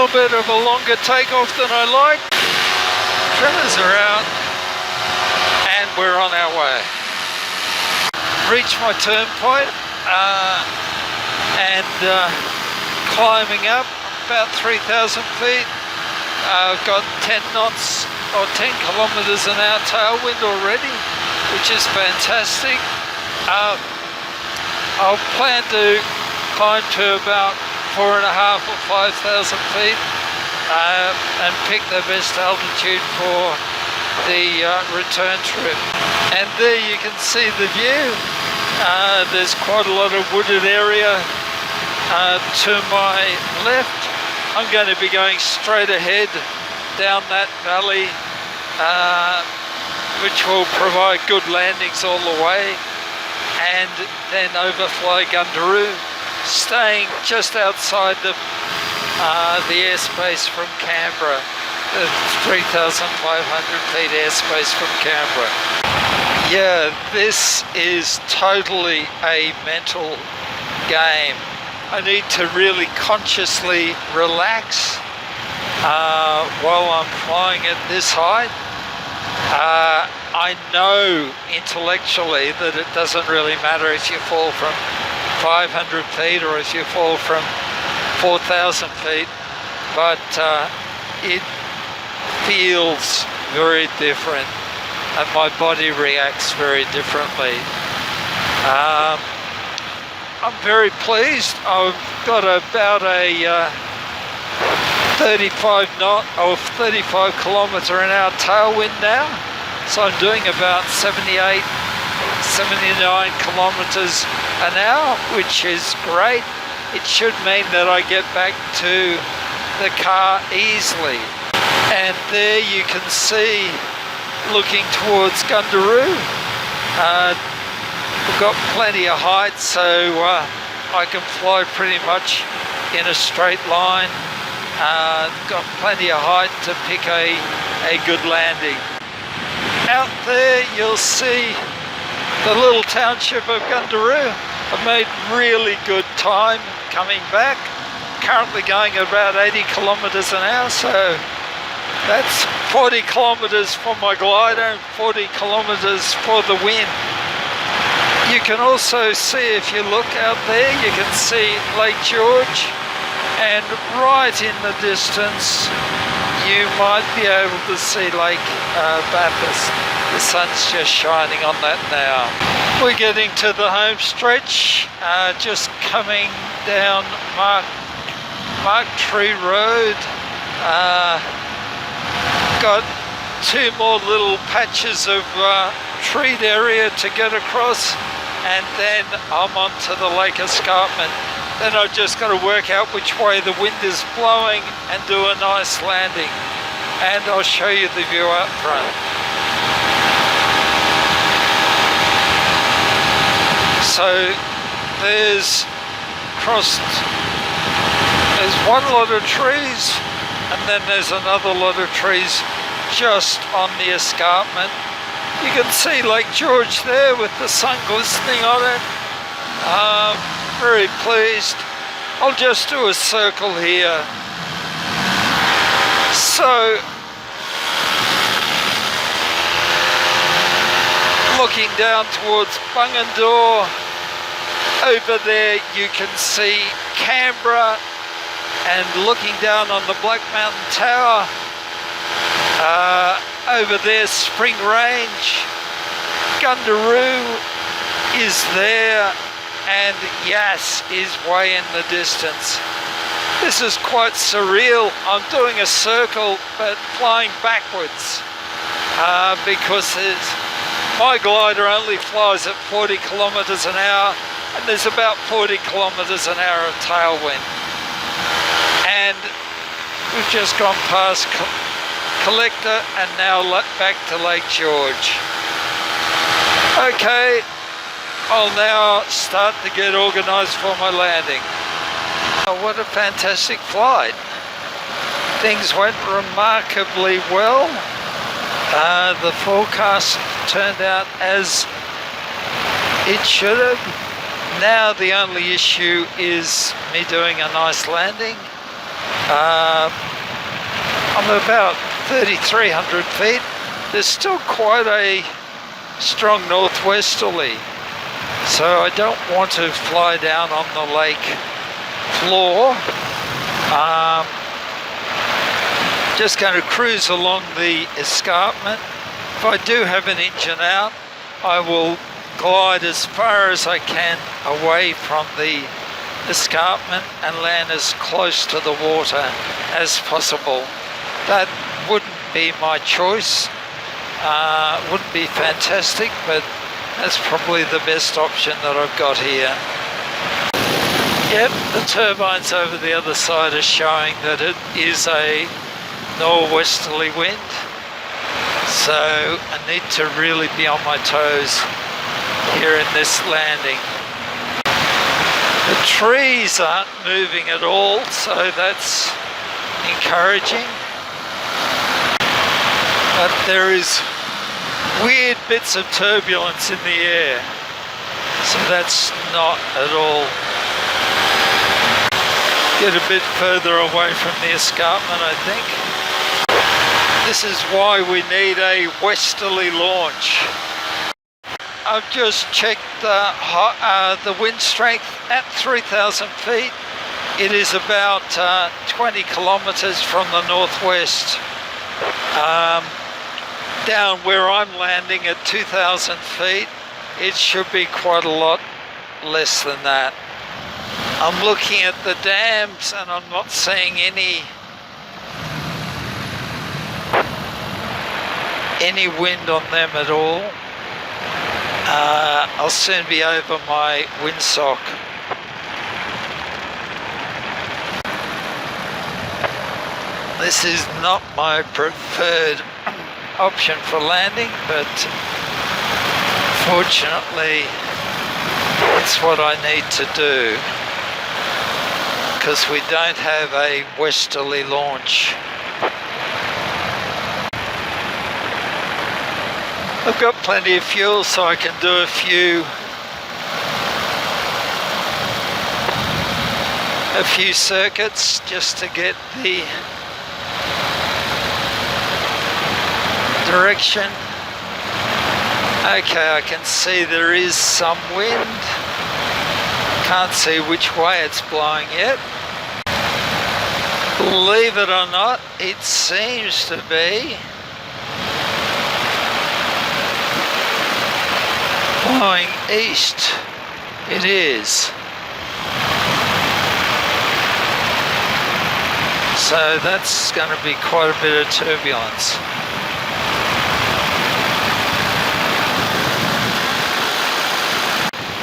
little bit of a longer takeoff than I like. Trimmers are out and we're on our way. Reached my turn point and climbing up about 3,000 feet. I've got 10 knots or 10 kilometers an hour tailwind already, which is fantastic. I'll plan to climb to about 4,500 or 5,000 feet and pick the best altitude for the return trip. And there you can see the view. There's quite a lot of wooded area to my left. I'm going to be going straight ahead down that valley, which will provide good landings all the way, and then overfly Gundaroo, staying just outside the airspace from Canberra, the 3,500 feet airspace from Canberra. Yeah, this is totally a mental game. I need to really consciously relax while I'm flying at this height. I know intellectually that it doesn't really matter if you fall from 500 feet or if you fall from 4,000 feet, but it feels very different and my body reacts very differently. I'm very pleased. I've got about a 35 knot or 35 kilometre an hour tailwind now, so I'm doing about 78, 79 kilometres an hour, which is great. It should mean that I get back to the car easily. And there you can see, looking towards Gundaroo, we've got plenty of height, so I can fly pretty much in a straight line. Got plenty of height to pick a good landing. Out there you'll see the little township of Gundaroo. I've made really good time coming back. Currently going about 80 kilometres an hour, so that's 40 kilometres for my glider and 40 kilometres for the wind. You can also see, if you look out there, you can see Lake George, and right in the distance you might be able to see Lake Bathurst. The sun's just shining on that now. We're getting to the home stretch, just coming down Mark Tree Road. Got two more little patches of treed area to get across, and then I'm onto the lake escarpment. Then I've just got to work out which way the wind is blowing and do a nice landing. And I'll show you the view out front. So there's one lot of trees, and then there's another lot of trees just on the escarpment. You can see Lake George there with the sun glistening on it. Very pleased. I'll just do a circle here. So, looking down towards Bungendore, over there you can see Canberra, and looking down on the Black Mountain Tower, over there Spring Range, Gundaroo is there, and Yass is way in the distance. This is quite surreal. I'm doing a circle but flying backwards because my glider only flies at 40 kilometres an hour, and there's about 40 kilometres an hour of tailwind. And we've just gone past Collector and now back to Lake George. Okay, I'll now start to get organised for my landing. Oh, what a fantastic flight. Things went remarkably well. The forecast turned out as it should have. Now the only issue is me doing a nice landing I'm about 3,300 feet. There's still quite a strong northwesterly, so I don't want to fly down on the lake floor. Just going to cruise along the escarpment. If I do have an engine out, I will glide as far as I can away from the escarpment and land as close to the water as possible. That wouldn't be my choice. Wouldn't be fantastic, but that's probably the best option that I've got here. Yep, the turbines over the other side are showing that it is a northwesterly wind, so I need to really be on my toes here in this landing. The trees aren't moving at all, so that's encouraging. But there is weird bits of turbulence in the air, so that's not at all. Get a bit further away from the escarpment, I think. This is why we need a westerly launch. I've just checked the wind strength at 3,000 feet. It is about 20 kilometers from the northwest. Down where I'm landing at 2,000 feet, it should be quite a lot less than that. I'm looking at the dams and I'm not seeing any wind on them at all. I'll soon be over my windsock. This is not my preferred option for landing, but fortunately it's what I need to do because we don't have a westerly launch. I've got plenty of fuel, so I can do a few circuits just to get the direction. Okay, I can see there is some wind. Can't see which way it's blowing yet. Believe it or not, it seems to be blowing east. It is. So that's going to be quite a bit of turbulence.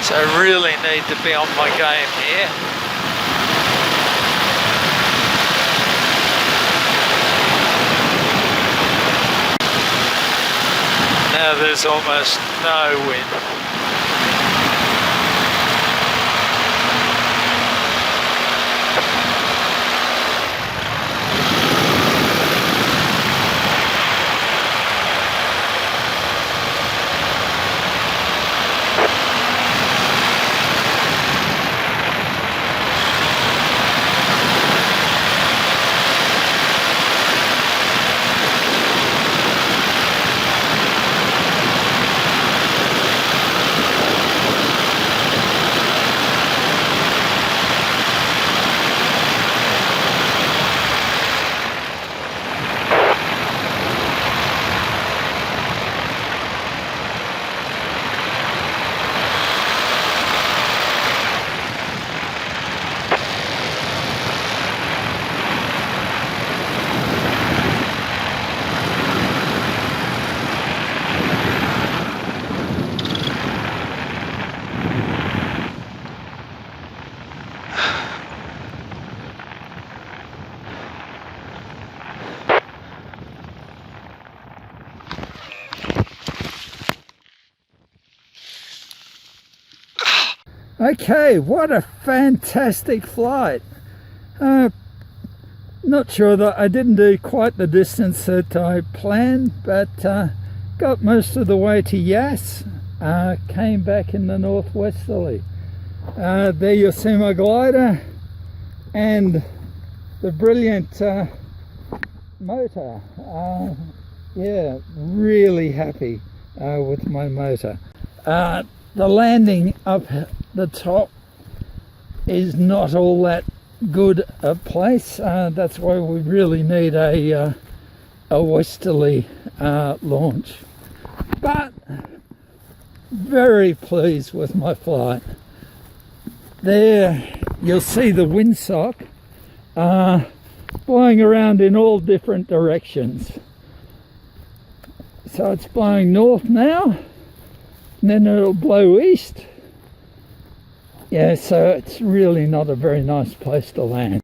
So I really need to be on my game here. Now there's almost no wind. Okay, what a fantastic flight. Not sure that I didn't do quite the distance that I planned, but got most of the way to Yass, came back in the northwesterly. There you'll see my glider, and the brilliant motor. Yeah, really happy with my motor. The landing up the top is not all that good a place. That's why we really need a westerly launch. But very pleased with my flight. There you'll see the windsock blowing around in all different directions. So it's blowing north now, and then it'll blow east. Yeah, so it's really not a very nice place to land.